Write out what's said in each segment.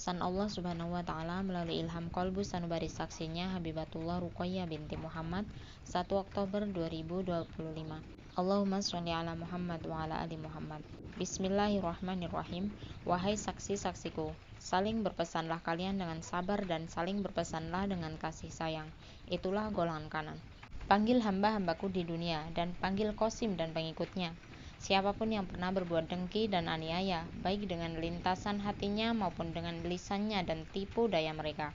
pesan Allah Subhanahu wa Ta'ala melalui ilham kolbu sanubari saksinya Habibatullah Ruqayyah binti Muhammad 1 Oktober 2025. Allahumma sholli ala Muhammad wa ala ali Muhammad. Bismillahirrahmanirrahim. Wahai saksi-saksiku, saling berpesanlah kalian dengan sabar dan saling berpesanlah dengan kasih sayang. Itulah golongan kanan. Panggil hamba-hambaku di dunia dan panggil Qasim dan pengikutnya. Siapapun yang pernah berbuat dengki dan aniaya, baik dengan lintasan hatinya maupun dengan lisannya dan tipu daya mereka.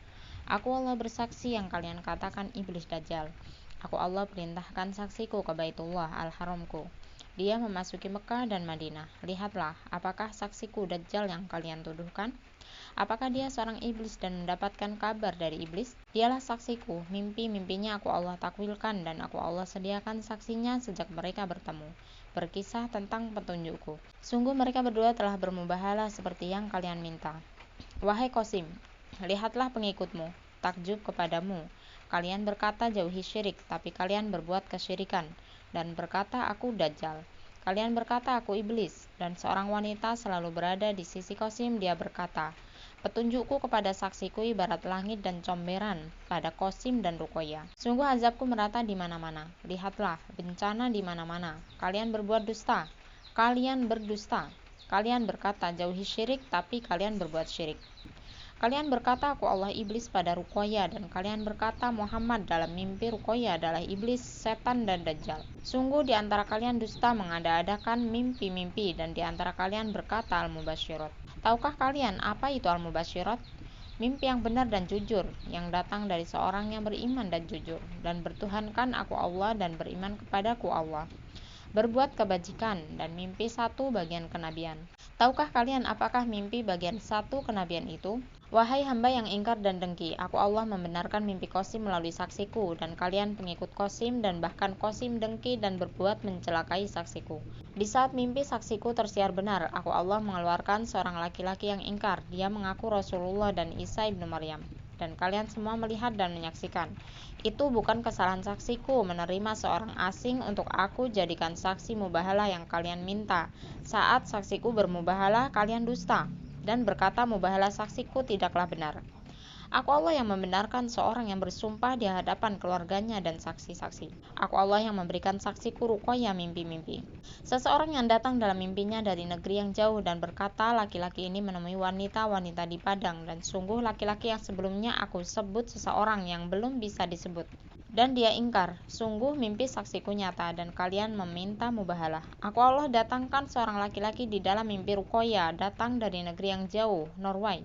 Aku Allah bersaksi yang kalian katakan iblis dajjal. Aku Allah perintahkan saksiku ke Baitullah al-Haramku. Dia memasuki Mekah dan Madinah. Lihatlah, apakah saksiku dajjal yang kalian tuduhkan? Apakah dia seorang iblis dan mendapatkan kabar dari iblis? Dialah saksiku, mimpi-mimpinya aku Allah takwilkan dan aku Allah sediakan saksinya sejak mereka bertemu. Berkisah tentang petunjukku. Sungguh mereka berdua telah bermubahalah seperti yang kalian minta. Wahai Qasim, lihatlah pengikutmu, takjub kepadamu. Kalian berkata jauhi syirik, tapi kalian berbuat kesyirikan, dan berkata aku dajjal. Kalian berkata aku iblis, dan seorang wanita selalu berada di sisi Qasim. Dia berkata, petunjukku kepada saksiku ibarat langit dan comberan pada Qasim dan Ruqayyah. Sungguh azabku merata di mana-mana. Lihatlah, bencana di mana-mana. Kalian berbuat dusta. Kalian berdusta. Kalian berkata jauhi syirik, tapi kalian berbuat syirik. Kalian berkata aku Allah iblis pada Ruqayyah, dan kalian berkata Muhammad dalam mimpi Ruqayyah adalah iblis, setan dan dajjal. Sungguh di antara kalian dusta mengada-adakan mimpi-mimpi, dan di antara kalian berkata al-mubasyirat. Tahukah kalian apa itu al-mubasyirat? Mimpi yang benar dan jujur, yang datang dari seorang yang beriman dan jujur, dan bertuhankan aku Allah dan beriman kepadaku Allah. Berbuat kebajikan dan mimpi satu bagian kenabian. Tahukah kalian apakah mimpi bagian satu kenabian itu? Wahai hamba yang ingkar dan dengki, aku Allah membenarkan mimpi Qasim melalui saksiku, dan kalian pengikut Qasim, dan bahkan Qasim dengki dan berbuat mencelakai saksiku. Di saat mimpi saksiku tersiar benar, aku Allah mengeluarkan seorang laki-laki yang ingkar. Dia mengaku Rasulullah dan Isa ibnu Maryam, dan kalian semua melihat dan menyaksikan. Itu bukan kesalahan saksiku menerima seorang asing untuk aku jadikan saksi mubahalah yang kalian minta. Saat saksiku bermubahalah, kalian dusta dan berkata mubahalah saksiku tidaklah benar. Aku Allah yang membenarkan seorang yang bersumpah di hadapan keluarganya dan saksi-saksi. Aku Allah yang memberikan saksiku Ruqayyah mimpi-mimpi. Seseorang yang datang dalam mimpinya dari negeri yang jauh dan berkata laki-laki ini menemui wanita-wanita di padang, dan sungguh laki-laki yang sebelumnya aku sebut seseorang yang belum bisa disebut. Dan dia ingkar, sungguh mimpi saksiku nyata dan kalian meminta mubahalah. Aku Allah datangkan seorang laki-laki di dalam mimpi Ruqayyah, datang dari negeri yang jauh, Norway.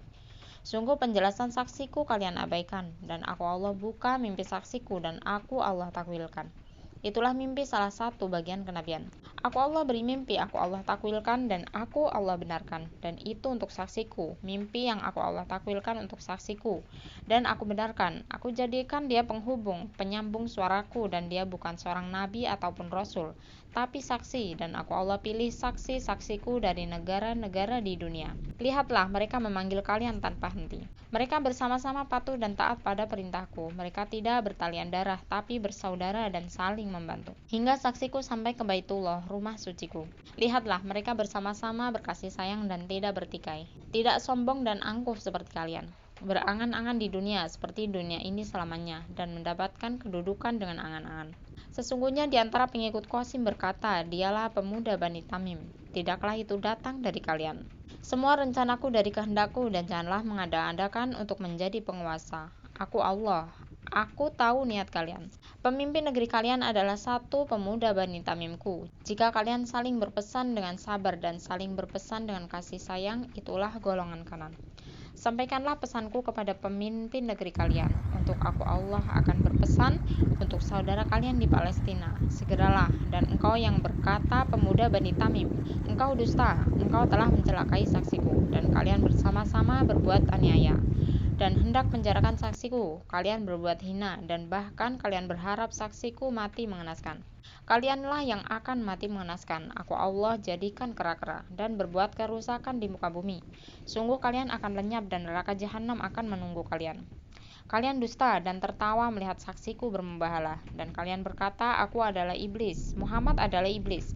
Sungguh penjelasan saksiku kalian abaikan, dan aku Allah buka mimpi saksiku dan aku Allah takwilkan. Itulah mimpi salah satu bagian kenabian. Aku Allah beri mimpi, aku Allah takwilkan, dan aku Allah benarkan. Dan itu untuk saksiku, mimpi yang aku Allah takwilkan untuk saksiku. Dan aku benarkan, aku jadikan dia penghubung, penyambung suaraku, dan dia bukan seorang nabi ataupun rasul, tapi saksi, dan aku Allah pilih saksi-saksiku dari negara-negara di dunia. Lihatlah, mereka memanggil kalian tanpa henti. Mereka bersama-sama patuh dan taat pada perintahku. Mereka tidak bertalian darah, tapi bersaudara dan saling membantu. Hingga saksiku sampai ke Baitullah, rumah suciku. Lihatlah, mereka bersama-sama berkasih sayang dan tidak bertikai. Tidak sombong dan angkuh seperti kalian. Berangan-angan di dunia seperti dunia ini selamanya, dan mendapatkan kedudukan dengan angan-angan. Sesungguhnya di antara pengikut Qasim berkata, dialah pemuda Bani Tamim. Tidaklah itu datang dari kalian. Semua rencanaku dari kehendakku, dan janganlah mengada-adakan untuk menjadi penguasa. Aku Allah, aku tahu niat kalian. Pemimpin negeri kalian adalah satu pemuda Bani Tamimku. Jika kalian saling berpesan dengan sabar dan saling berpesan dengan kasih sayang, itulah golongan kanan. Sampaikanlah pesanku kepada pemimpin negeri kalian. Untuk aku Allah akan berpesan untuk saudara kalian di Palestina. Segeralah, dan engkau yang berkata pemuda Bani Tamim, engkau dusta, engkau telah mencelakai saksiku, dan kalian bersama-sama berbuat aniaya, dan hendak menjarakan saksiku. Kalian berbuat hina, dan bahkan kalian berharap saksiku mati mengenaskan. Kalianlah yang akan mati mengenaskan. Aku Allah jadikan kera-kera dan berbuat kerusakan di muka bumi. Sungguh kalian akan lenyap dan neraka jahanam akan menunggu kalian. Kalian dusta dan tertawa melihat saksiku bermubahalah, dan kalian berkata aku adalah iblis, Muhammad adalah iblis.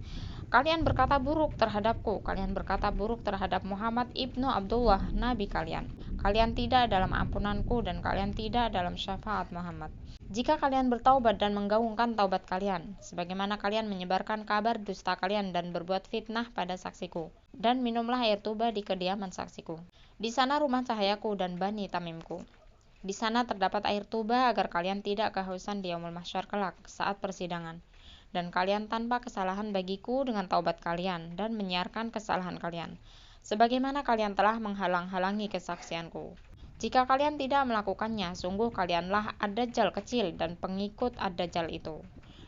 Kalian berkata buruk terhadapku, kalian berkata buruk terhadap Muhammad ibnu Abdullah, nabi kalian. kalian tidak dalam ampunanku dan kalian tidak dalam syafaat Muhammad. Jika kalian bertaubat dan menggaungkan taubat kalian, sebagaimana kalian menyebarkan kabar dusta kalian dan berbuat fitnah pada saksiku, dan minumlah air tuba di kediaman saksiku. Di sana rumah cahayaku dan Bani Tamimku. Di sana terdapat air tuba agar kalian tidak kehausan di yaumul mahsyar kelak saat persidangan. Dan kalian tanpa kesalahan bagiku dengan taubat kalian dan menyiarkan kesalahan kalian, sebagaimana kalian telah menghalang-halangi kesaksianku. Jika kalian tidak melakukannya, sungguh kalianlah ad-Dajjal kecil dan pengikut ad-Dajjal itu.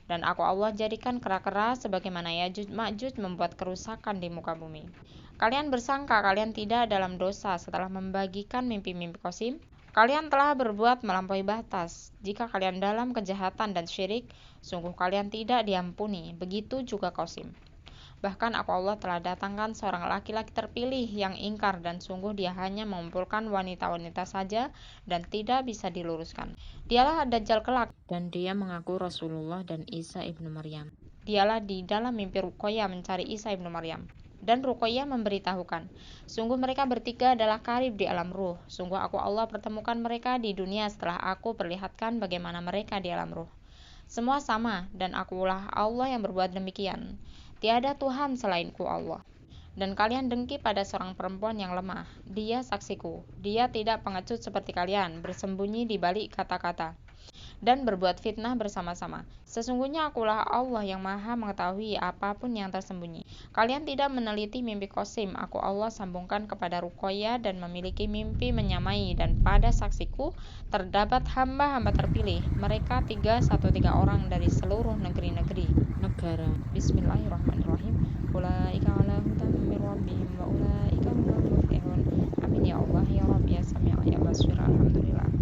Dan aku Allah jadikan kera-kera sebagaimana Yajuj Ma'juj membuat kerusakan di muka bumi. Kalian bersangka kalian tidak dalam dosa setelah membagikan mimpi-mimpi qasim? Kalian telah berbuat melampaui batas. Jika kalian dalam kejahatan dan syirik, sungguh kalian tidak diampuni. Begitu juga qasim. Bahkan aku Allah telah datangkan seorang laki-laki terpilih yang ingkar dan sungguh dia hanya mengumpulkan wanita-wanita saja dan tidak bisa diluruskan. Dialah ad-Dajjal kelak dan dia mengaku Rasulullah dan Isa ibnu Maryam. Dialah di dalam mimpi Ruqayyah mencari Isa ibnu Maryam. Dan Ruqayyah memberitahukan, sungguh mereka bertiga adalah karib di alam ruh. Sungguh aku Allah pertemukan mereka di dunia setelah aku perlihatkan bagaimana mereka di alam ruh. Semua sama dan akulah Allah yang berbuat demikian. Tiada Tuhan selainku Allah. Dan kalian dengki pada seorang perempuan yang lemah. Dia saksiku. Dia tidak pengecut seperti kalian, bersembunyi di balik kata-kata dan berbuat fitnah bersama-sama. Sesungguhnya akulah Allah yang maha mengetahui apapun yang tersembunyi. Kalian tidak meneliti mimpi qasim. Aku Allah sambungkan kepada Ruqayyah dan memiliki mimpi menyamai, dan pada saksiku terdapat hamba-hamba terpilih. Mereka 313 orang dari seluruh negara. Bismillahirrahmanirrahim. Ulaika ala hudan min rabbihim wa ulaika humul muflihun. Amin ya Allah ya Rabb ya Sami' ya Basir. Alhamdulillah.